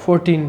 14,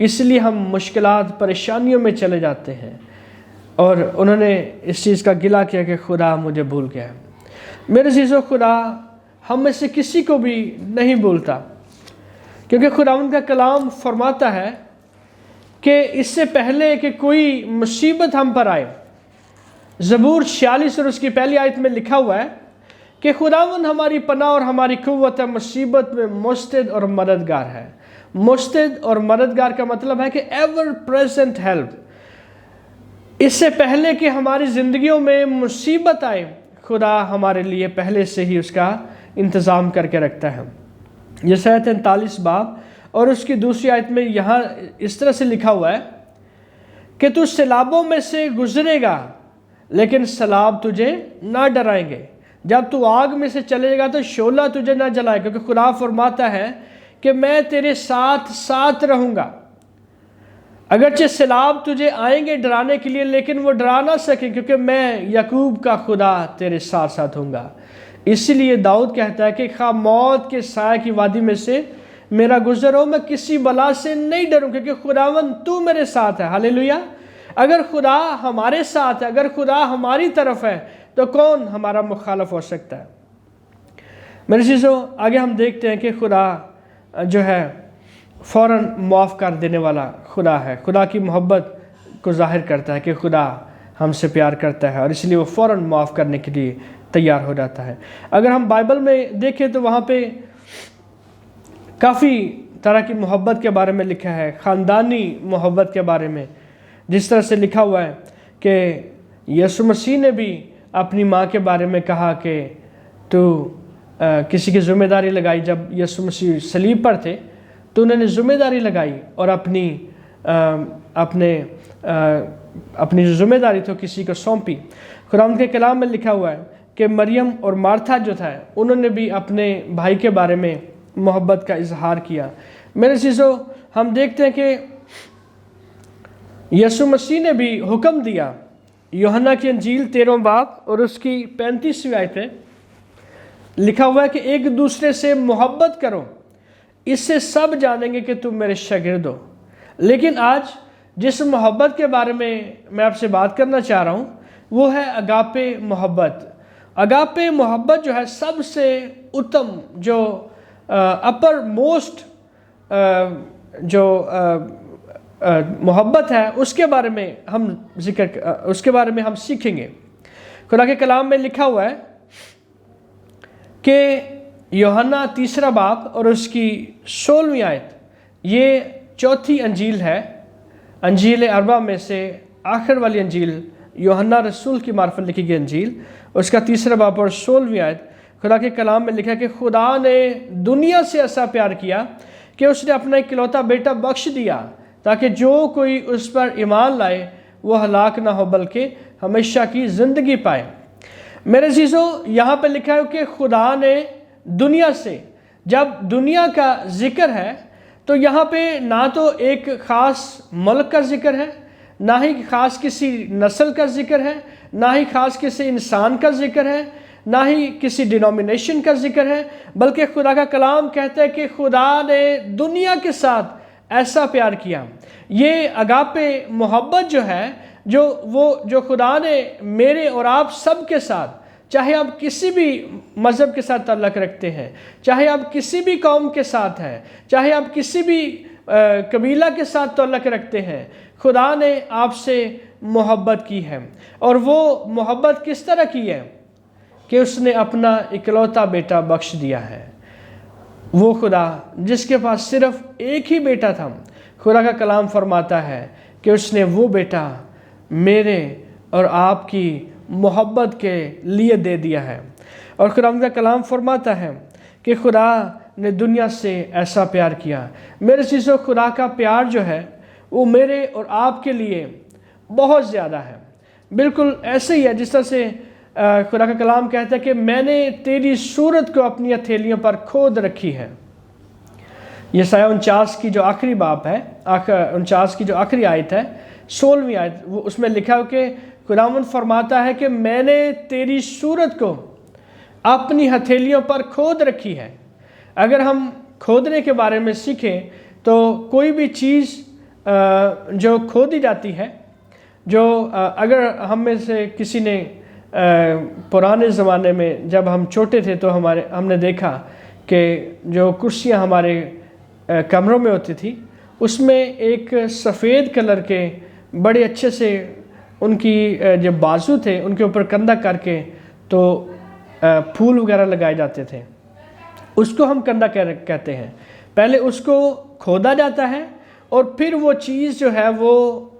اس لیے ہم مشکلات پریشانیوں میں چلے جاتے ہیں، اور انہوں نے اس چیز کا گلہ کیا کہ خدا مجھے بھول گیا ہے۔ میرے عزیزو، خدا ہم میں سے کسی کو بھی نہیں بھولتا، کیونکہ خداوند کا کلام فرماتا ہے کہ اس سے پہلے کہ کوئی مصیبت ہم پر آئے، زبور 46 اور اس کی پہلی آیت میں لکھا ہوا ہے کہ خداوند ہماری پناہ اور ہماری قوت ہے، مصیبت میں مستعد اور مددگار ہے۔ مستعد اور مددگار کا مطلب ہے کہ ایور پریزنٹ ہیلپ۔ اس سے پہلے کہ ہماری زندگیوں میں مصیبت آئے، خدا ہمارے لیے پہلے سے ہی اس کا انتظام کر کے رکھتا ہے۔ یسعیاہ 43 باب اور اس کی دوسری آیت میں یہاں اس طرح سے لکھا ہوا ہے کہ تو سیلابوں میں سے گزرے گا لیکن سیلاب تجھے نہ ڈرائیں گے، جب تو آگ میں سے چلے گا تو شعلہ تجھے نہ جلائے، کیونکہ خدا فرماتا ہے کہ میں تیرے ساتھ ساتھ رہوں گا۔ اگرچہ سیلاب تجھے آئیں گے ڈرانے کے لیے، لیکن وہ ڈرا نہ سکیں، کیونکہ میں یعقوب کا خدا تیرے ساتھ ساتھ ہوں گا۔ اسی لیے داؤد کہتا ہے کہ خواہ موت کے سائے کی وادی میں سے میرا گزر ہو، میں کسی بلا سے نہیں ڈروں، کیونکہ خداوند تو میرے ساتھ ہے۔ ہاللیلویہ۔ اگر خدا ہمارے ساتھ ہے، اگر خدا ہماری طرف ہے، تو کون ہمارا مخالف ہو سکتا ہے؟ میرے عزیزو، آگے ہم دیکھتے ہیں کہ خدا جو ہے فوراً معاف کر دینے والا خدا ہے، خدا کی محبت کو ظاہر کرتا ہے کہ خدا ہم سے پیار کرتا ہے، اور اس لیے وہ فوراً معاف کرنے کے لیے تیار ہو جاتا ہے۔ اگر ہم بائبل میں دیکھیں تو وہاں پہ کافی طرح کی محبت کے بارے میں لکھا ہے، خاندانی محبت کے بارے میں، جس طرح سے لکھا ہوا ہے کہ یسوع مسیح نے بھی اپنی ماں کے بارے میں کہا کہ تو کسی کی ذمہ داری لگائی۔ جب یسوع مسیح صلیب پر تھے تو انہوں نے ذمہ داری لگائی اور اپنی جو ذمہ داری تھی کسی کو سونپی۔ قرآن کے کلام میں لکھا ہوا ہے کہ مریم اور مارتھا جو تھا انہوں نے بھی اپنے بھائی کے بارے میں محبت کا اظہار کیا۔ میرے عزیزو، ہم دیکھتے ہیں کہ یسوع مسیح نے بھی حکم دیا، یوحنا کی انجیل 13 باب اور اس کی 35ویں آیت ہے لکھا ہوا ہے کہ ایک دوسرے سے محبت کرو، اس سے سب جانیں گے کہ تم میرے شاگرد ہو۔ لیکن آج جس محبت کے بارے میں آپ سے بات کرنا چاہ رہا ہوں وہ ہے اگاپے محبت۔ اگاپے محبت جو ہے سب سے اتم، جو اپر موسٹ جو محبت ہے، اس کے بارے میں ہم سیکھیں گے۔ خدا کے کلام میں لکھا ہوا ہے کہ یوحنا 3 باب اور اس کی 16ویں آیت، یہ چوتھی انجیل ہے، انجیل اربع میں سے آخر والی انجیل، یوحنا رسول کی معرفت لکھی گئی انجیل، اس کا 3 باب اور 16ویں آیت خدا کے کلام میں لکھا ہے کہ خدا نے دنیا سے ایسا پیار کیا کہ اس نے اپنا اکلوتا بیٹا بخش دیا تاکہ جو کوئی اس پر ایمان لائے وہ ہلاک نہ ہو بلکہ ہمیشہ کی زندگی پائے۔ میرے عزیزو، یہاں پہ لکھا ہے کہ خدا نے دنیا سے، جب دنیا کا ذکر ہے تو یہاں پہ نہ تو ایک خاص ملک کا ذکر ہے، نہ ہی خاص کسی نسل کا ذکر ہے، نہ ہی خاص کسی انسان کا ذکر ہے، نہ ہی کسی ڈینومینیشن کا ذکر ہے، بلکہ خدا کا کلام کہتا ہے کہ خدا نے دنیا کے ساتھ ایسا پیار کیا۔ یہ اگاپے محبت جو ہے، جو خدا نے میرے اور آپ سب کے ساتھ، چاہے آپ کسی بھی مذہب کے ساتھ تعلق رکھتے ہیں، چاہے آپ کسی بھی قوم کے ساتھ ہیں، چاہے آپ کسی بھی قبیلہ کے ساتھ تعلق رکھتے ہیں، خدا نے آپ سے محبت کی ہے۔ اور وہ محبت کس طرح کی ہے کہ اس نے اپنا اکلوتا بیٹا بخش دیا ہے۔ وہ خدا جس کے پاس صرف ایک ہی بیٹا تھا، خدا کا کلام فرماتا ہے کہ اس نے وہ بیٹا میرے اور آپ کی محبت کے لیے دے دیا ہے۔ اور خدا کا کلام فرماتا ہے کہ خدا نے دنیا سے ایسا پیار کیا۔ میرے عزیزو، خدا کا پیار جو ہے وہ میرے اور آپ کے لیے بہت زیادہ ہے۔ بالکل ایسے ہی ہے جس طرح سے خدا کا کلام کہتا ہے کہ میں نے تیری صورت کو اپنی ہتھیلیوں پر کھود رکھی ہے۔ یسعیاہ 49 کی جو آخری باب ہے، 49 کی جو آخری آیت ہے، 16ویں آیت، وہ اس میں لکھا ہے کہ خداوند فرماتا ہے کہ میں نے تیری صورت کو اپنی ہتھیلیوں پر کھود رکھی ہے۔ اگر ہم کھودنے کے بارے میں سیکھیں تو کوئی بھی چیز جو کھو دی جاتی ہے، جو اگر ہم میں سے کسی نے پرانے زمانے میں جب ہم چھوٹے تھے تو ہم نے دیکھا کہ جو کرسیاں ہمارے کمروں میں ہوتی تھی اس میں ایک سفید کلر کے بڑے اچھے سے ان کی جو بازو تھے ان کے اوپر کندھا کر کے تو پھول وغیرہ لگائے جاتے تھے، اس کو ہم کندھا کہتے ہیں۔ پہلے اس کو کھودا جاتا ہے اور پھر وہ چیز جو ہے وہ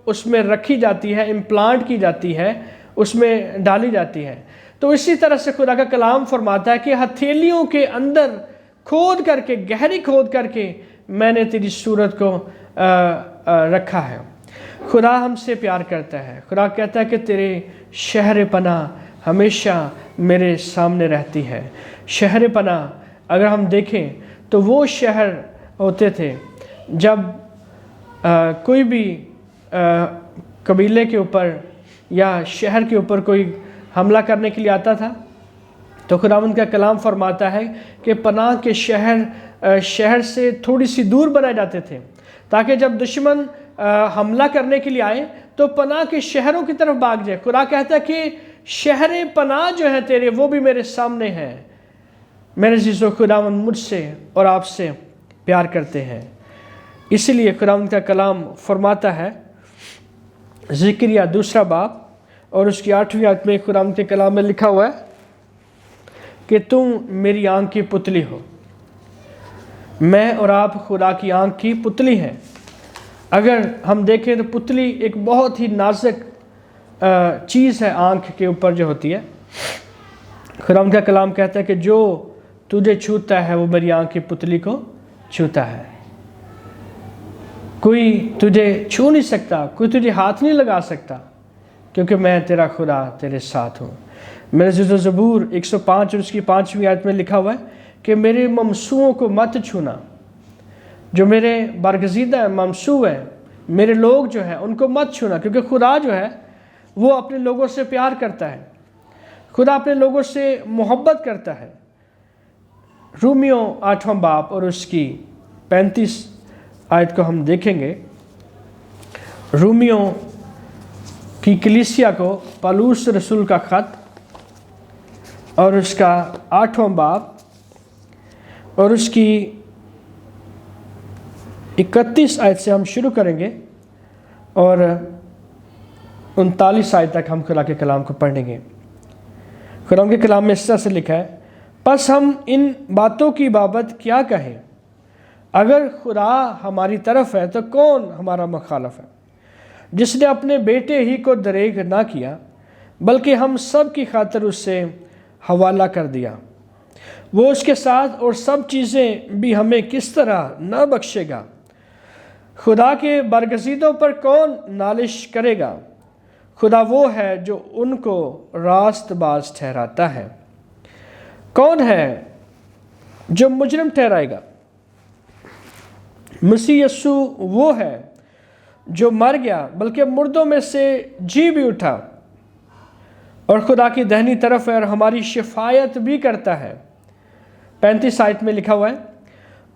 اس میں رکھی جاتی ہے، امپلانٹ کی جاتی ہے، اس میں ڈالی جاتی ہے۔ تو اسی طرح سے خدا کا کلام فرماتا ہے کہ ہتھیلیوں کے اندر کھود کر کے، گہری کھود کر کے میں نے تیری صورت کو رکھا ہے۔ خدا ہم سے پیار کرتا ہے۔ خدا کہتا ہے کہ تیرے شہر پناہ ہمیشہ میرے سامنے رہتی ہے۔ شہر پناہ اگر ہم دیکھیں تو وہ شہر ہوتے تھے جب کوئی بھی قبیلے کے اوپر یا شہر کے اوپر کوئی حملہ کرنے کے لیے آتا تھا تو خداوند کا کلام فرماتا ہے کہ پناہ کے شہر سے تھوڑی سی دور بنائے جاتے تھے تاکہ جب دشمن حملہ کرنے کے لیے آئے تو پناہ کے شہروں کی طرف بھاگ جائے۔ خدا کہتا ہے کہ شہر پناہ جو ہے تیرے وہ بھی میرے سامنے ہیں۔ میرے عزیزو، خداوند مجھ سے اور آپ سے پیار کرتے ہیں، اسی لیے خداوند کا کلام فرماتا ہے، زکریا 2 باب اور اس کی 8ویں آیت میں خداوند کے کلام میں لکھا ہوا ہے کہ تم میری آنکھ کی پتلی ہو۔ میں اور آپ خدا کی آنکھ کی پتلی ہیں۔ اگر ہم دیکھیں تو پتلی ایک بہت ہی نازک چیز ہے آنکھ کے اوپر جو ہوتی ہے۔ خداوند کا کلام کہتا ہے کہ جو تجھے چھوتا ہے وہ میری آنکھ کی پتلی کو چھوتا ہے۔ کوئی تجھے چھو نہیں سکتا، کوئی تجھے ہاتھ نہیں لگا سکتا، کیونکہ میں تیرا خدا تیرے ساتھ ہوں۔ میرے عزیزو، زبور 105 اور اس کی 5ویں آیت میں لکھا ہوا ہے کہ میرے ممسوؤں کو مت چھونا۔ جو میرے برگزیدہ ہیں، ممسو ہیں، میرے لوگ جو ہیں ان کو مت چھونا، کیونکہ خدا جو ہے وہ اپنے لوگوں سے پیار کرتا ہے، خدا اپنے لوگوں سے محبت کرتا ہے۔ رومیو 8واں باب اور اس کی 35 آیت کو ہم دیکھیں گے۔ رومیو کی کلیسیا کو پالوس رسول کا خط اور اس کا 8واں باب اور اس کی 31 آیت سے ہم شروع کریں گے اور 39 آیت تک ہم خدا کے کلام کو پڑھیں گے۔ خدا کے کلام میں اس طرح سے لکھا ہے، پس ہم ان باتوں کی بابت کیا کہیں؟ اگر خدا ہماری طرف ہے تو کون ہمارا مخالف ہے؟ جس نے اپنے بیٹے ہی کو دریغ نہ کیا بلکہ ہم سب کی خاطر اس سے حوالہ کر دیا، وہ اس کے ساتھ اور سب چیزیں بھی ہمیں کس طرح نہ بخشے گا؟ خدا کے برگزیدوں پر کون نالش کرے گا؟ خدا وہ ہے جو ان کو راست باز ٹھہراتا ہے۔ کون ہے جو مجرم ٹھہرائے گا؟ مسیح یسوع وہ ہے جو مر گیا بلکہ مردوں میں سے جی بھی اٹھا اور خدا کی دہنی طرف ہے اور ہماری شفاعت بھی کرتا ہے۔ 35 آیت میں لکھا ہوا ہے،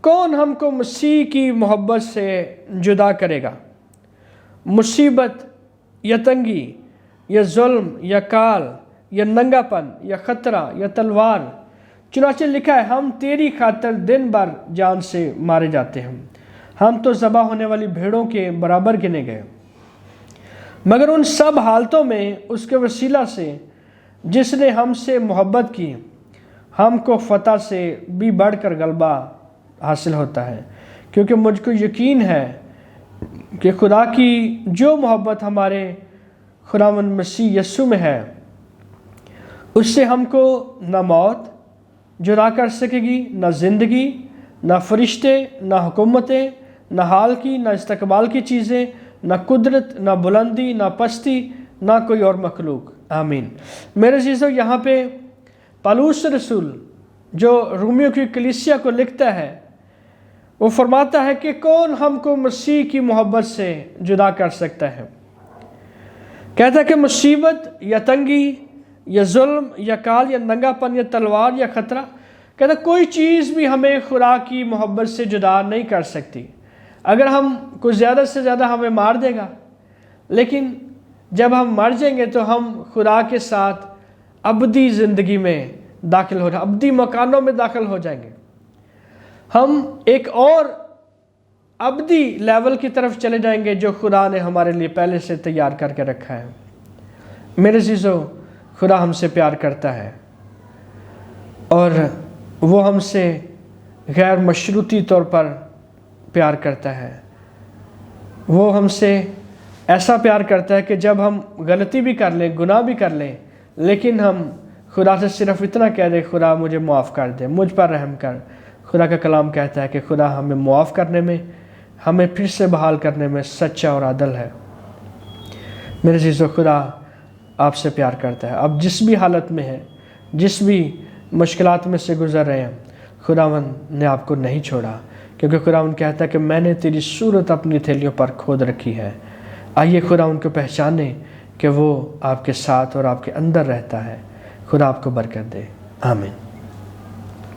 کون ہم کو مسیح کی محبت سے جدا کرے گا؟ مصیبت یا تنگی یا ظلم یا کال یا ننگا پن یا خطرہ یا تلوار؟ چنانچہ لکھا ہے، ہم تیری خاطر دن بھر جان سے مارے جاتے ہیں، ہم تو ذبح ہونے والی بھیڑوں کے برابر گنے گئے۔ مگر ان سب حالتوں میں اس کے وسیلہ سے جس نے ہم سے محبت کی ہم کو فتح سے بھی بڑھ کر غلبہ حاصل ہوتا ہے، کیونکہ مجھ کو یقین ہے کہ خدا کی جو محبت ہمارے خداوند مسیح یسوع میں ہے اس سے ہم کو نہ موت جدا کر سکے گی، نہ زندگی، نہ فرشتے، نہ حکومتیں، نہ حال کی نہ استقبال کی چیزیں، نہ قدرت، نہ بلندی، نہ پستی، نہ کوئی اور مخلوق۔ آمین۔ میرے عزیزو، یہاں پہ پالوس رسول جو رومیو کی کلیسیا کو لکھتا ہے وہ فرماتا ہے کہ کون ہم کو مسیح کی محبت سے جدا کر سکتا ہے؟ کہتا ہے کہ مصیبت یا تنگی یا ظلم یا کال یا ننگا پن یا تلوار یا خطرہ، کہتا ہے کوئی چیز بھی ہمیں خدا کی محبت سے جدا نہیں کر سکتی۔ اگر ہم کچھ زیادہ سے زیادہ ہمیں مار دے گا، لیکن جب ہم مر جائیں گے تو ہم خدا کے ساتھ ابدی زندگی میں داخل ہو جائیں، ابدی مکانوں میں داخل ہو جائیں گے۔ ہم ایک اور ابدی لیول کی طرف چلے جائیں گے جو خدا نے ہمارے لیے پہلے سے تیار کر کے رکھا ہے۔ میرے عزیزو، خدا ہم سے پیار کرتا ہے اور وہ ہم سے غیر مشروطی طور پر پیار کرتا ہے۔ وہ ہم سے ایسا پیار کرتا ہے کہ جب ہم غلطی بھی کر لیں، گناہ بھی کر لیں، لیکن ہم خدا سے صرف اتنا کہہ دیں، خدا مجھے معاف کر دے، مجھ پر رحم کر۔ خدا کا کلام کہتا ہے کہ خدا ہمیں معاف کرنے میں، ہمیں پھر سے بحال کرنے میں سچا اور عادل ہے۔ میرے عزیزو، خدا آپ سے پیار کرتا ہے۔ اب جس بھی حالت میں ہے، جس بھی مشکلات میں سے گزر رہے ہیں، خداوند نے آپ کو نہیں چھوڑا، کیونکہ خداوند کہتا ہے کہ میں نے تیری صورت اپنی تھیلیوں پر کھود رکھی ہے۔ آئیے خداوند کو پہچانیں کہ وہ آپ کے ساتھ اور آپ کے اندر رہتا ہے۔ خدا آپ کو برکت دے، آمین۔